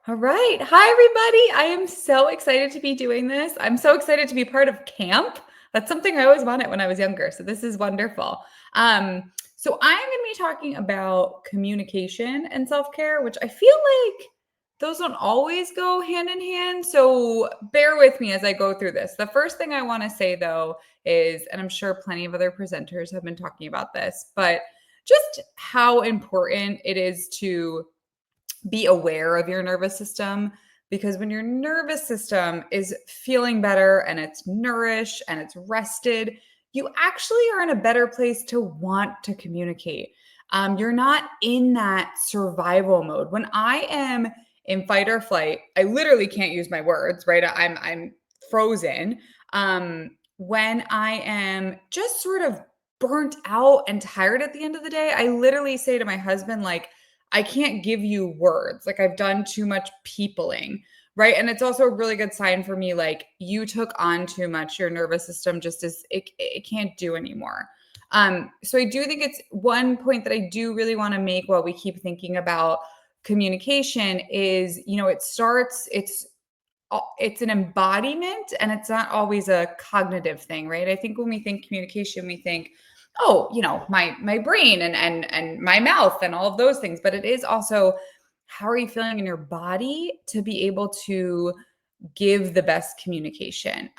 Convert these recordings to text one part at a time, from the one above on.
All right. Hi, everybody. I am so excited to be doing this. I'm so excited to be part of camp. That's something I always wanted when I was younger. So this is wonderful. So I'm going to be talking about communication and self-care, which I feel like those don't always go hand in hand. So bear with me as I go through this. The first thing I want to say though is, and I'm sure plenty of other presenters have been talking about this, but just how important it is to be aware of your nervous system, because when your nervous system is feeling better and it's nourished and it's rested, you actually are in a better place to want to communicate. You're not in that survival mode. When I am in fight or flight, I literally can't use my words, right? I'm frozen. When I am just sort of burnt out and tired at the end of the day, I literally say to my husband, like, I can't give you words. Like I've done too much peopling, right? And it's also a really good sign for me, like you took on too much. Your nervous system just is, it can't do anymore. So I do think it's one point that I do really want to make while we keep thinking about communication is, it's an embodiment and it's not always a cognitive thing, right? I think when we think communication, we think, oh, my brain and my mouth and all of those things, but it is also how are you feeling in your body to be able to give the best communication.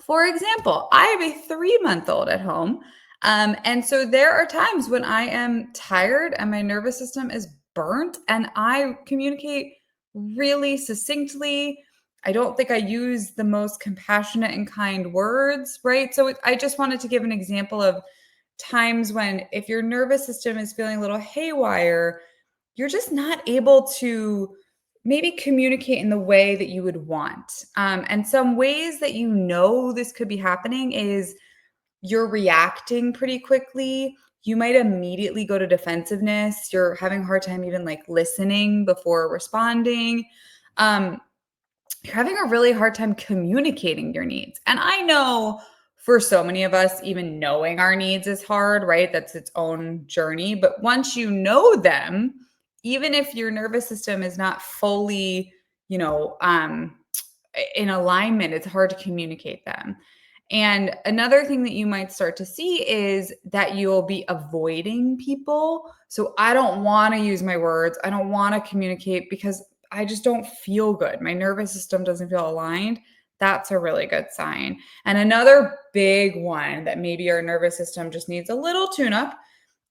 For example, I have a 3-month-old at home. And so there are times when I am tired and my nervous system is burnt and I communicate really succinctly. I don't think I use the most compassionate and kind words, right? So I just wanted to give an example of times when if your nervous system is feeling a little haywire, you're just not able to maybe communicate in the way that you would want. And some ways that this could be happening is you're reacting pretty quickly. You might immediately go to defensiveness. You're having a hard time even like listening before responding. Um, you're having a really hard time communicating your needs. And I know for so many of us, even knowing our needs is hard, right? That's its own journey. But once you know them, even if your nervous system is not fully, you know, um, in alignment, it's hard to communicate them. And another thing that you might start to see is that you'll be avoiding people. So I don't want to use my words. I don't want to communicate because I just don't feel good. My nervous system doesn't feel aligned. That's a really good sign. And another big one that maybe your nervous system just needs a little tune up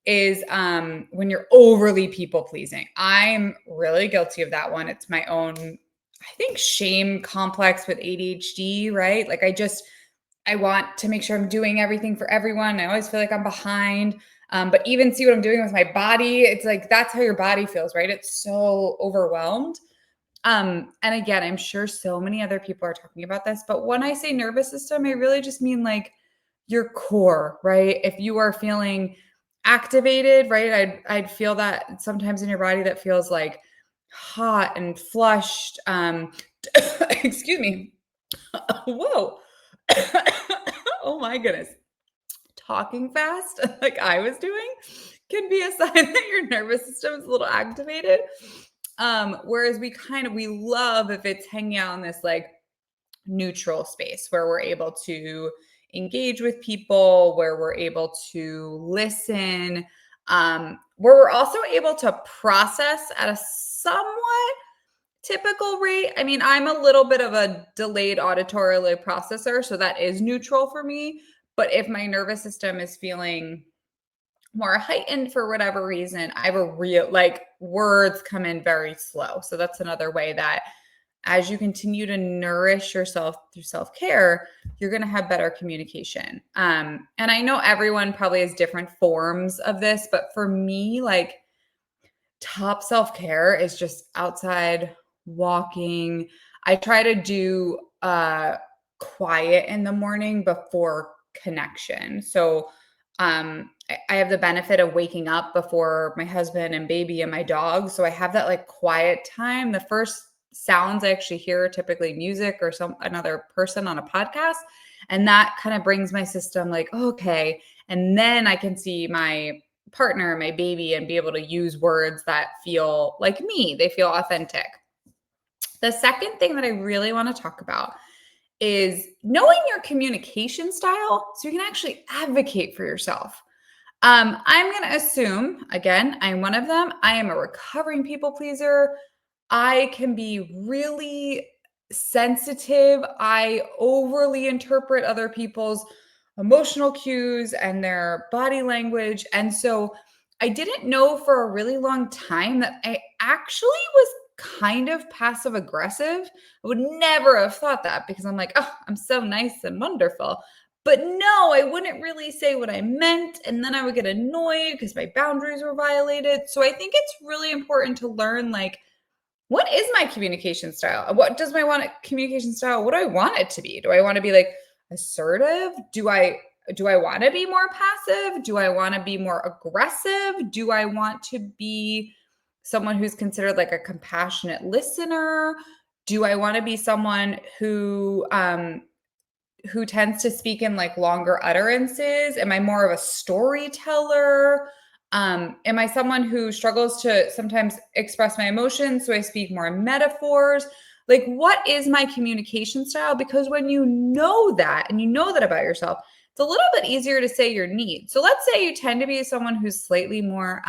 is when you're overly people pleasing. I'm really guilty of that one. It's my own, I think, shame complex with ADHD, right? Like I want to make sure I'm doing everything for everyone. I always feel like I'm behind. But even see what I'm doing with my body. It's like, that's how your body feels, right? It's so overwhelmed. And again, I'm sure so many other people are talking about this, but when I say nervous system, I really just mean like your core, right? If you are feeling activated, right? I'd feel that sometimes in your body that feels like hot and flushed. Excuse me. Whoa. Oh my goodness. Talking fast, like I was doing, can be a sign that your nervous system is a little activated. Whereas we love if it's hanging out in this like neutral space where we're able to engage with people, where we're able to listen, where we're also able to process at a somewhat typical rate. I mean, I'm a little bit of a delayed auditory processor, so that is neutral for me. But if my nervous system is feeling more heightened for whatever reason, I have a real like words come in very slow. So that's another way that as you continue to nourish yourself through self-care, you're going to have better communication. And I know everyone probably has different forms of this, but for me, like top self-care is just outside walking. I try to do quiet in the morning before connection. So I have the benefit of waking up before my husband and baby and my dog. So I have that like quiet time. The first sounds I actually hear are typically music or another person on a podcast. And that kind of brings my system like, okay. And then I can see my partner, my baby, and be able to use words that feel like me. They feel authentic. The second thing that I really want to talk about is knowing your communication style so you can actually advocate for yourself. I'm going to assume, again, I'm one of them. I am a recovering people pleaser. I can be really sensitive. I overly interpret other people's emotional cues and their body language. And so I didn't know for a really long time that I actually was kind of passive aggressive. I would never have thought that because I'm like, oh, I'm so nice and wonderful. But no, I wouldn't really say what I meant. And then I would get annoyed because my boundaries were violated. So I think it's really important to learn, like, what is my communication style? What does my communication style? What do I want it to be? Do I want to be like assertive? Do I want to be more passive? Do I want to be more aggressive? Do I want to be someone who's considered like a compassionate listener? Do I want to be someone who tends to speak in like longer utterances? Am I more of a storyteller? Am I someone who struggles to sometimes express my emotions? So I speak more in metaphors. Like, what is my communication style? Because when you know that and you know that about yourself, it's a little bit easier to say your needs. So let's say you tend to be someone who's slightly more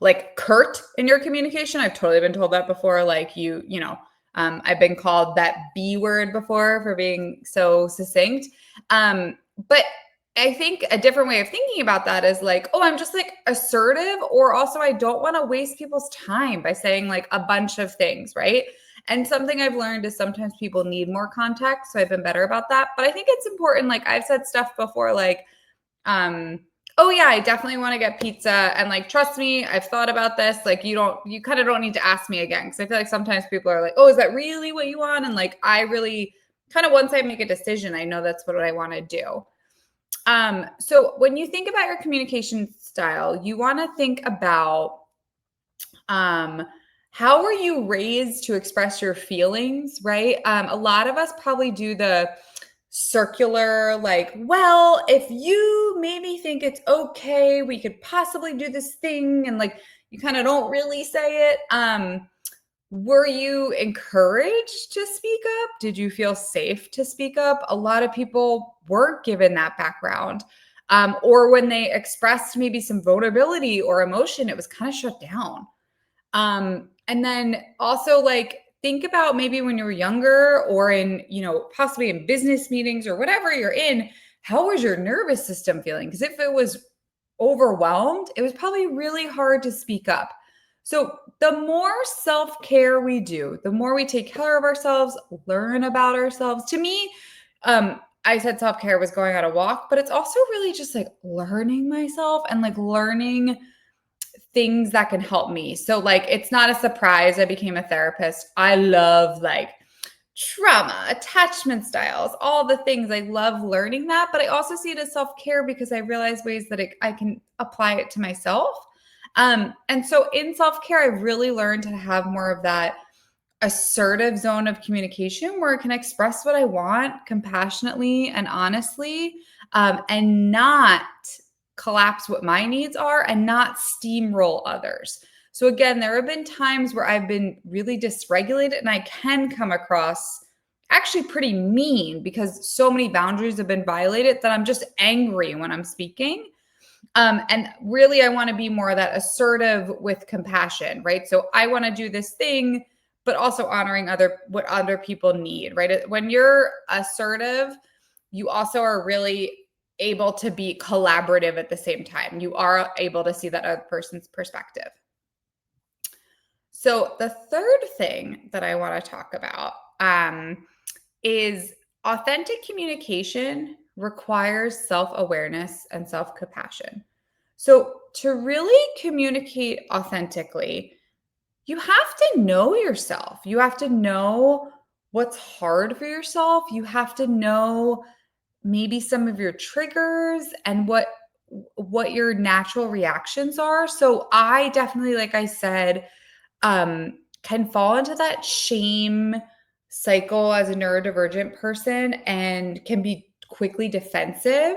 like curt in your communication. I've totally been told that before. Like I've been called that B word before for being so succinct. But I think a different way of thinking about that is like, oh, I'm just like assertive, or also I don't want to waste people's time by saying like a bunch of things, right? And something I've learned is sometimes people need more context. So I've been better about that. But I think it's important. Like I've said stuff before, like, oh yeah, I definitely want to get pizza. And like, trust me, I've thought about this. Like you kind of don't need to ask me again. Cause I feel like sometimes people are like, oh, is that really what you want? And like, I really kind of, once I make a decision, I know that's what I want to do. So when you think about your communication style, you want to think about, how were you raised to express your feelings, right? A lot of us probably do the circular, like, well, if you maybe think it's okay, we could possibly do this thing. And like, you kind of don't really say it. Were you encouraged to speak up? Did you feel safe to speak up? A lot of people weren't given that background. Or when they expressed maybe some vulnerability or emotion, it was kind of shut down. And then also like think about maybe when you were younger or in, possibly in business meetings or whatever you're in, how was your nervous system feeling? Because if it was overwhelmed, it was probably really hard to speak up. So the more self-care we do, the more we take care of ourselves, learn about ourselves. To me, I said self-care was going on a walk, but it's also really just like learning myself and like learning things that can help me. So like, it's not a surprise I became a therapist. I love like trauma, attachment styles, all the things. I love learning that, but I also see it as self-care because I realize ways that I can apply it to myself. And so in self-care, I really learned to have more of that assertive zone of communication where I can express what I want compassionately and honestly, and not collapse what my needs are and not steamroll others. So again, there have been times where I've been really dysregulated and I can come across actually pretty mean because so many boundaries have been violated that I'm just angry when I'm speaking. And really, I want to be more of that assertive with compassion, right? So I want to do this thing, but also honoring what other people need, right? When you're assertive, you also are really able to be collaborative at the same time. You are able to see that other person's perspective. So the third thing that I want to talk about is authentic communication requires self-awareness and self-compassion. So to really communicate authentically, you have to know yourself. You have to know what's hard for yourself. You have to know maybe some of your triggers and what your natural reactions are. So I definitely, like I said, can fall into that shame cycle as a neurodivergent person and can be quickly defensive.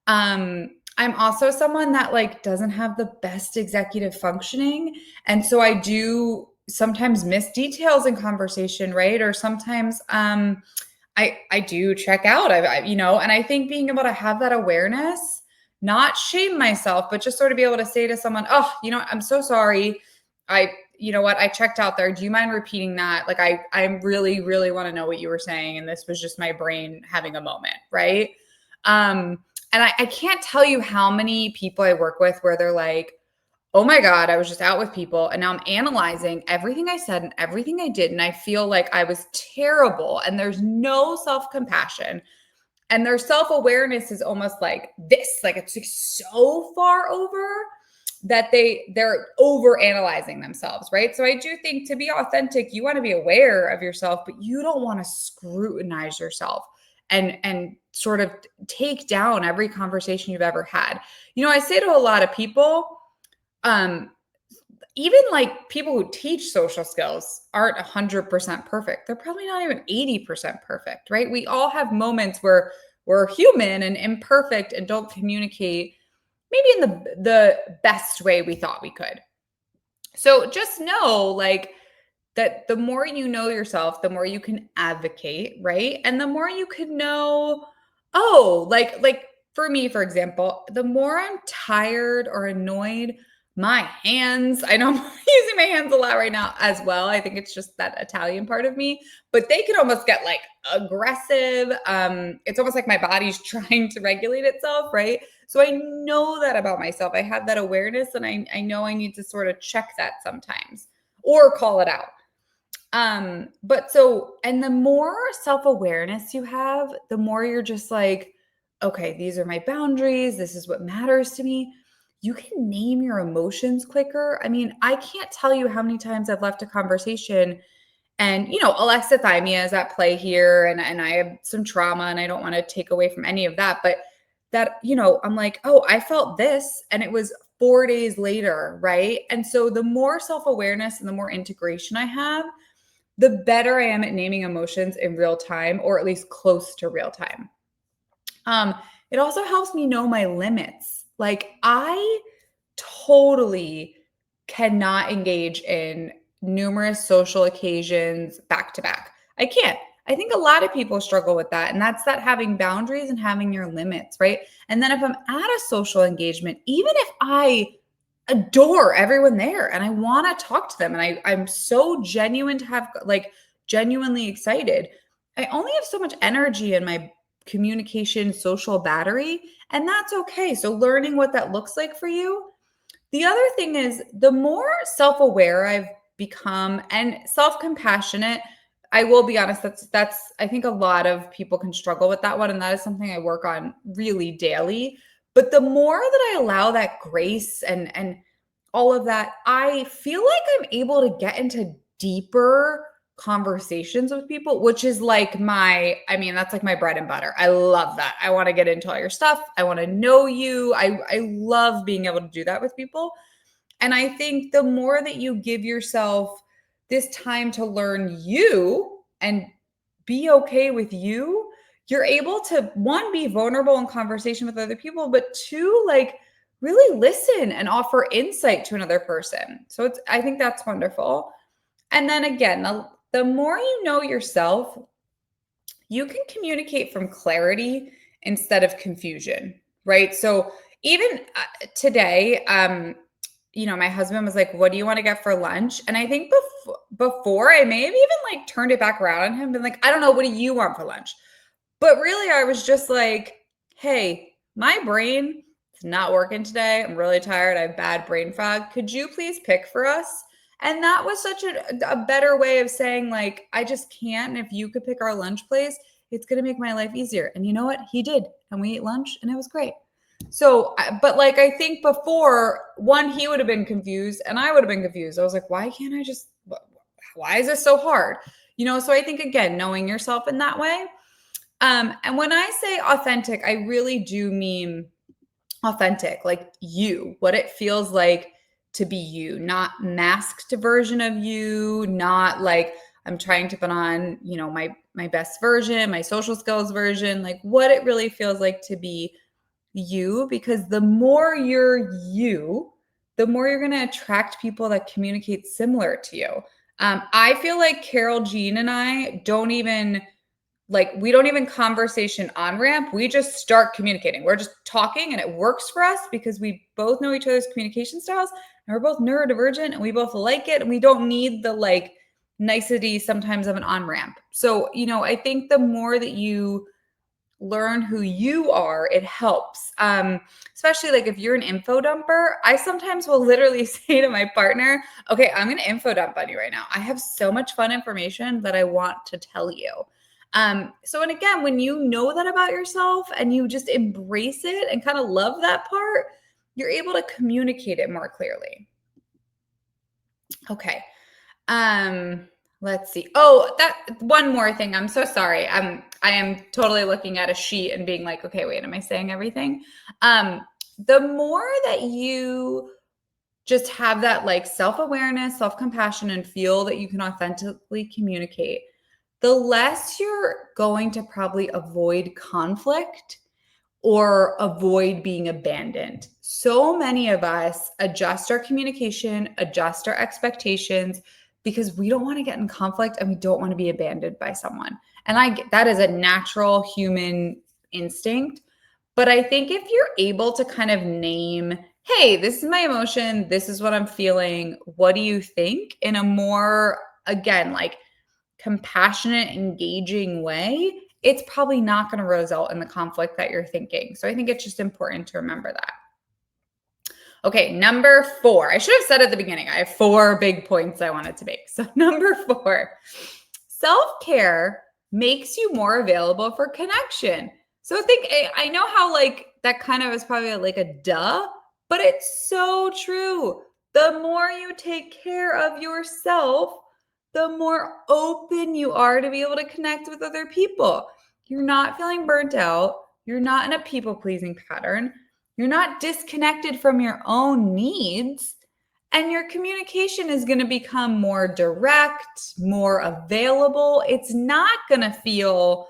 I'm also someone that like doesn't have the best executive functioning. And so I do sometimes miss details in conversation, right? Or sometimes I do check out. And I think being able to have that awareness, not shame myself, but just sort of be able to say to someone, "Oh, I'm so sorry. You know what? I checked out there. Do you mind repeating that? Like, I really, really want to know what you were saying, and this was just my brain having a moment, right?" And I can't tell you how many people I work with where they're like, "Oh my God, I was just out with people and now I'm analyzing everything I said and everything I did. And I feel like I was terrible." And there's no self compassion. And their self awareness is almost like this, like it's like so far over that they're over analyzing themselves, right? So I do think to be authentic, you want to be aware of yourself, but you don't want to scrutinize yourself and sort of take down every conversation you've ever had. I say to a lot of people, um, even like people who teach social skills aren't 100% perfect. They're probably not even 80% perfect, right? We all have moments where we're human and imperfect and don't communicate maybe in the best way we thought we could. So just know like that the more you know yourself, the more you can advocate, right? And the more you can know, oh, like for me, for example, the more I'm tired or annoyed, my hands, I know I'm using my hands a lot right now as well. I think it's just that Italian part of me, but they can almost get like aggressive. It's almost like my body's trying to regulate itself, right? So I know that about myself. I have that awareness and I know I need to sort of check that sometimes or call it out. And the more self-awareness you have, the more you're just like, okay, these are my boundaries. This is what matters to me. You can name your emotions quicker. I mean, I can't tell you how many times I've left a conversation and, alexithymia is at play here and I have some trauma and I don't want to take away from any of that. But that, I'm like, oh, I felt this and it was 4 days later, right? And so the more self-awareness and the more integration I have, the better I am at naming emotions in real time, or at least close to real time. It also helps me know my limits. Like I totally cannot engage in numerous social occasions back to back. I can't. I think a lot of people struggle with that. And that's that having boundaries and having your limits, right? And then if I'm at a social engagement, even if I adore everyone there and I want to talk to them and I'm so genuine to have like genuinely excited. I only have so much energy in my communication social battery and that's okay. So learning what that looks like for you. The other thing is the more self-aware I've become and self-compassionate, I will be honest, that's I think a lot of people can struggle with that one and that is something I work on really daily. But the more that I allow that grace and all of that, I feel like I'm able to get into deeper conversations with people, which is like that's like my bread and butter. I love that. I want to get into all your stuff. I want to know you. I love being able to do that with people. And I think the more that you give yourself this time to learn you and be okay with you, you're able to one, be vulnerable in conversation with other people, but two, like really listen and offer insight to another person. So I think that's wonderful. And then again, the more you know yourself, you can communicate from clarity instead of confusion, right? So even today, my husband was like, "What do you want to get for lunch?" And I think before I may have even like turned it back around on him, been like, "I don't know, what do you want for lunch?" But really, I was just like, "Hey, my brain is not working today. I'm really tired. I have bad brain fog. Could you please pick for us?" And that was such a better way of saying, like, I just can't. And if you could pick our lunch place, it's going to make my life easier. And you know what? He did. And we ate lunch and it was great. So, but like, I think before, one, he would have been confused and I would have been confused. I was like, why can't I just, why is this so hard? So I think, again, knowing yourself in that way. And when I say authentic, I really do mean authentic, like you, what it feels like to be you, not masked version of you, not like I'm trying to put on, my best version, my social skills version, like what it really feels like to be you, because the more you're you, the more you're going to attract people that communicate similar to you. I feel like Carol Jean and I don't even we don't even conversation on ramp. We just start communicating. We're just talking and it works for us because we both know each other's communication styles and we're both neurodivergent and we both like it and we don't need the nicety sometimes of an on ramp. So, I think the more that you learn who you are, it helps. Especially if you're an info dumper, I sometimes will literally say to my partner, okay, I'm going to info dump on you right now. I have so much fun information that I want to tell you. And again, when you know that about yourself and you just embrace it and kind of love that part, you're able to communicate it more clearly. Okay. Let's see. Oh, that one more thing. I'm so sorry. I am totally looking at a sheet and being like, okay, wait, am I saying everything? The more that you just have that self-awareness, self-compassion, and feel that you can authentically communicate, the less you're going to probably avoid conflict or avoid being abandoned. So many of us adjust our communication, adjust our expectations because we don't want to get in conflict and we don't want to be abandoned by someone. And that is a natural human instinct. But I think if you're able to kind of name, hey, this is my emotion, this is what I'm feeling, what do you think? In a more, again, compassionate, engaging way, it's probably not going to result in the conflict that you're thinking. So I think it's just important to remember that. Okay, number 4. I should have said at the beginning, I have 4 big points I wanted to make. So number 4, self-care makes you more available for connection. So I know how that kind of is probably a duh, but it's so true. The more you take care of yourself, the more open you are to be able to connect with other people. You're not feeling burnt out. You're not in a people-pleasing pattern. You're not disconnected from your own needs. And your communication is going to become more direct, more available. It's not going to feel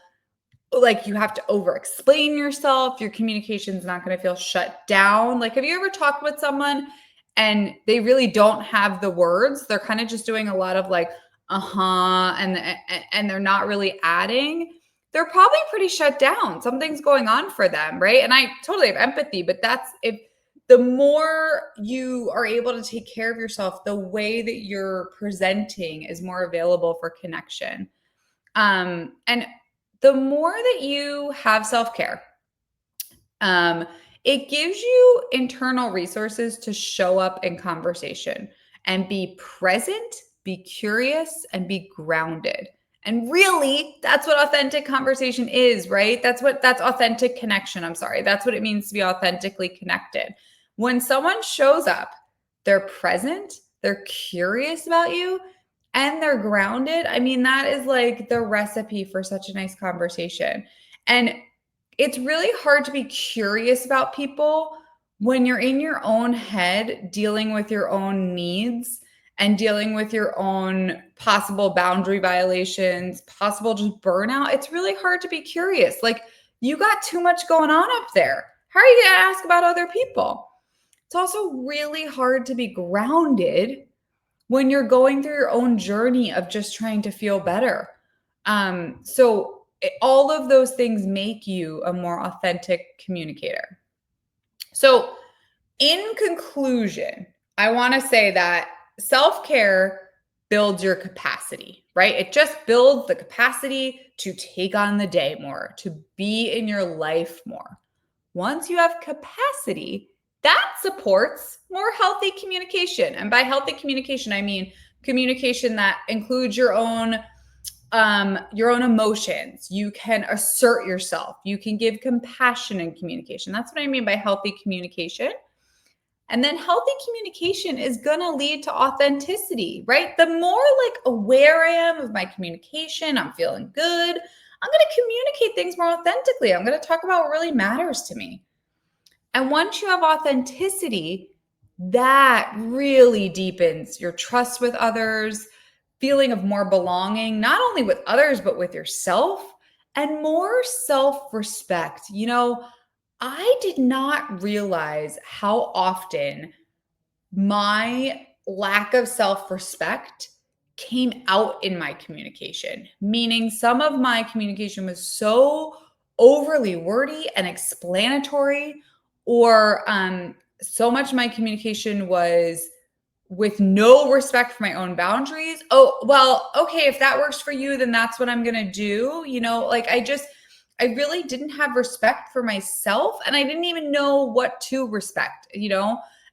like you have to over-explain yourself. Your communication is not going to feel shut down. Have you ever talked with someone and they really don't have the words? They're kind of just doing a lot of and they're not really adding. They're probably pretty shut down. Something's going on for them, right? And I totally have empathy, but the more you are able to take care of yourself, the way that you're presenting is more available for connection. And the more that you have self-care, it gives you internal resources to show up in conversation and be present, be curious, and be grounded. And really, that's what authentic conversation is, right? That's authentic connection. I'm sorry. That's what it means to be authentically connected. When someone shows up, they're present, they're curious about you, and they're grounded. I mean, that is the recipe for such a nice conversation. And it's really hard to be curious about people when you're in your own head dealing with your own needs and dealing with your own possible boundary violations, possible just burnout. It's really hard to be curious. You got too much going on up there. How are you going to ask about other people? It's also really hard to be grounded when you're going through your own journey of just trying to feel better. All of those things make you a more authentic communicator. So in conclusion, I want to say that self-care builds your capacity, right? It just builds the capacity to take on the day more, to be in your life more. Once you have capacity, that supports more healthy communication. And by healthy communication, I mean communication that includes your own emotions. You can assert yourself. You can give compassion in communication. That's what I mean by healthy communication. And then healthy communication is going to lead to authenticity, right? The more aware I am of my communication, I'm feeling good, I'm going to communicate things more authentically. I'm going to talk about what really matters to me. And once you have authenticity, that really deepens your trust with others, feeling of more belonging, not only with others, but with yourself, and more self-respect. I did not realize how often my lack of self-respect came out in my communication, meaning some of my communication was so overly wordy and explanatory, or so much of my communication was with no respect for my own boundaries. Oh, well, okay, if that works for you, then that's what I'm going to do. Like I really didn't have respect for myself, and I didn't even know what to respect.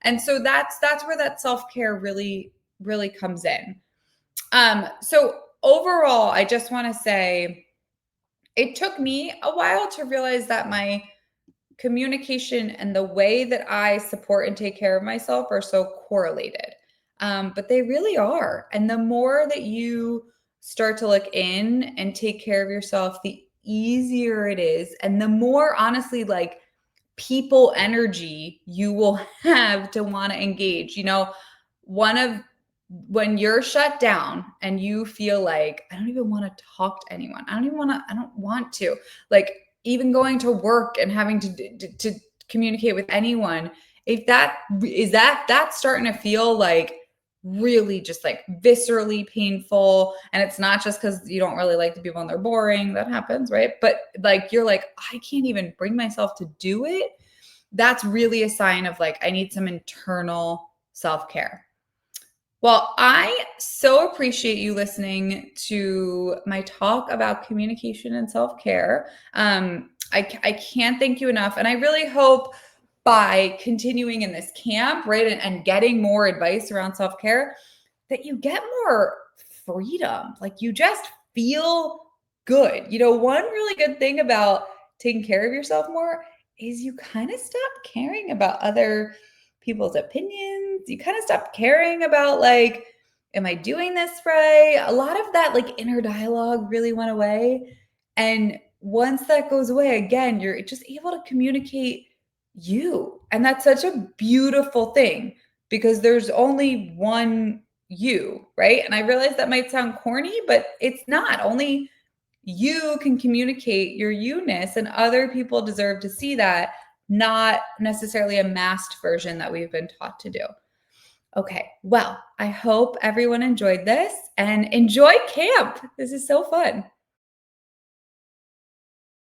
And so that's where that self-care really comes in. So overall, I just want to say it took me a while to realize that my communication and the way that I support and take care of myself are so correlated. But they really are. And the more that you start to look in and take care of yourself, the easier it is. And the more, honestly, like people energy you will have to want to engage. One of when you're shut down and you feel like, I don't even want to talk to anyone. I don't want to. Like, even going to work and having to communicate with anyone, if that's starting to feel like really just like viscerally painful, and it's not just because you don't really like the people and they're boring, that happens, right? But like you're like, I can't even bring myself to do it. That's really a sign of like, I need some internal self-care. Well, I so appreciate you listening to my talk about communication and self-care. I can't thank you enough. And I really hope by continuing in this camp, right, and getting more advice around self-care, that you get more freedom. Like you just feel good. One really good thing about taking care of yourself more is you kind of stop caring about other people's opinions. You kind of stop caring about like, am I doing this right? A lot of that like inner dialogue really went away. And once that goes away, again, you're just able to communicate you. And that's such a beautiful thing because there's only one you, right? And I realize that might sound corny, but it's not. Only you can communicate your you-ness, and other people deserve to see that, not necessarily a masked version that we've been taught to do. Okay, well, I hope everyone enjoyed this and enjoy camp. This is so fun.